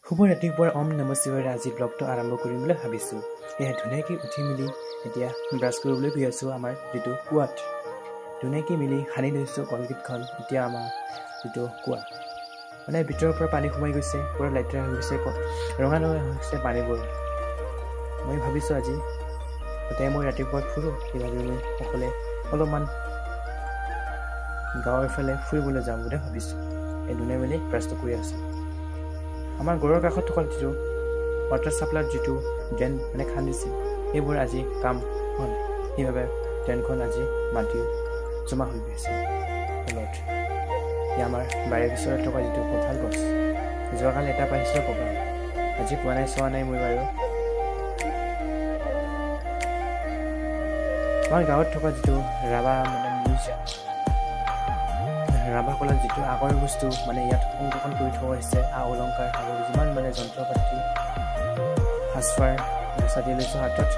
শুভ ৰাতিপুৱাৰ ওম নমঃ শিৱায় আজি ব্লগটো আৰম্ভ কৰিম বুলি ভাবিছোঁ। ধুনীয়াকৈ উঠি মেলি এতিয়া ব্ৰাছ কৰিবলৈ গৈ আছোঁ আমাৰ যিটো কুৱাত। ধুনীয়াকৈ মিলি সানি লৈছোঁ কলগেটখন। এতিয়া আমাৰ যিটো কুৱা মানে ভিতৰৰ পৰা পানী সোমাই গৈছে, পূৰা লেতেৰা হৈ গৈছে, ৰঙা ৰঙা হৈ গৈছে পানীবোৰ। মই ভাবিছোঁ আজি তাতে মই ৰাতিপুৱা ফুৰোঁ, সেইভাবে মই অকলে অলপমান গাঁৱৰ ফালে ফুৰিবলৈ যাম বুলি ভাবিছোঁ। এই ধুনীয়া মেলি ব্ৰাছটো কৰি আছোঁ। আমাৰ ঘৰৰ কাষত থকা যিটো ৱাটাৰ ছাপ্লাইৰ যিটো ড্ৰেইন মানে খান্দিছিল, সেইবোৰ আজি কাম হোৱা নাই, সেইবাবে ড্ৰেইনখন আজি মাটি জমা হৈ গৈছে তলত। আমাৰ বাৰীৰ ওচৰত থকা যিটো কঁঠাল গছ, যোৱাকালি এটা পাইছিলোঁ পকা, আজি পোৱা নাই, চোৱা নাই মই বাৰু। আমাৰ গাঁৱত থকা যিটো ৰাভা মানে মিউজিয়াম, ৰাভা কলাৰ যিটো আগৰ বস্তু মানে ইয়াত সংৰক্ষণ কৰি থোৱা হৈছে, অলংকাৰ আৰু যিমান মানে যন্ত্ৰ পাতি সাজপাৰ চাতি লৈছোঁ হাতত।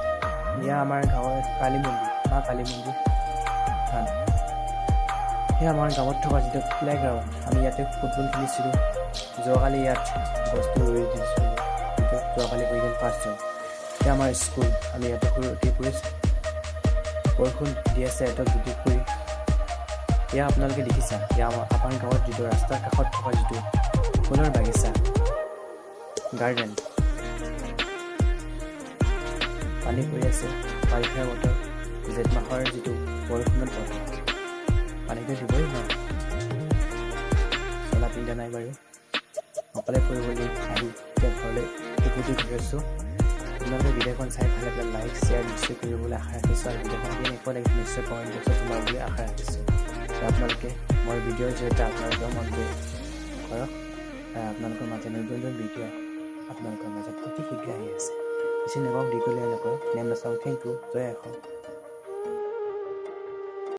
এয়া আমাৰ গাঁৱৰ কালী মন্দিৰ, মা কালী মন্দিৰ থান। সেয়া আমাৰ গাঁৱত থকা যিটো প্লেগ্ৰাউণ্ড, আমি ইয়াতে ফুটবল খেলিছিলোঁ। যোৱাকালি ইয়াত বস্তু ৰুই দিছিলোঁ, যিটো যোৱাকালি হৈ গ'ল 5 জন। সেয়া আমাৰ স্কুল, আমি ইয়াতে সৰুতে পঢ়িছোঁ। বৰষুণ দি আছে এটা দুটি কৰি। এয়া আপোনালোকে দেখিছা, এয়া আমাৰ গাঁৱত যিটো ৰাস্তাৰ কাষত থকা যিটো ফুলৰ বাগিচা গাৰ্ডেন, পানী পৰি আছে, বাৰিষাৰ বতৰ, জেঠ মাহৰ যিটো বৰষুণত পৰে, পানীটো দিবই নাই। চলা পিন্ধা নাই বাৰু, অকলে ফুৰিবলৈ আহি এতিয়া ঘৰলৈ উভতি গৈ আছোঁ। আপোনালোকে ভিডিঅ'খন চাই ভাল লাগিলে লাইক শ্বেয়াৰ নিশ্চয় কৰিবলৈ আশা ৰাখিছোঁ, আৰু ভিডিঅ'খন কেনেকুৱা লাগিল নিশ্চয় কমেণ্ট বক্সত সোমাবলৈ আশা ৰাখিছোঁ। আপোনালোকে মোৰ ভিডিঅ'ৰ জৰিয়তে আপোনালোকৰ মনটো কৰক, আপোনালোকৰ মাজত নতুন নতুন ভিডিঅ' আপোনালোকৰ মাজত অতি শীঘ্ৰে আহি আছে। বেছি নকওঁ, দীঘলীয়া নকওঁ, নেম নাচাওঁ। থেংক ইউ, জয় অসম।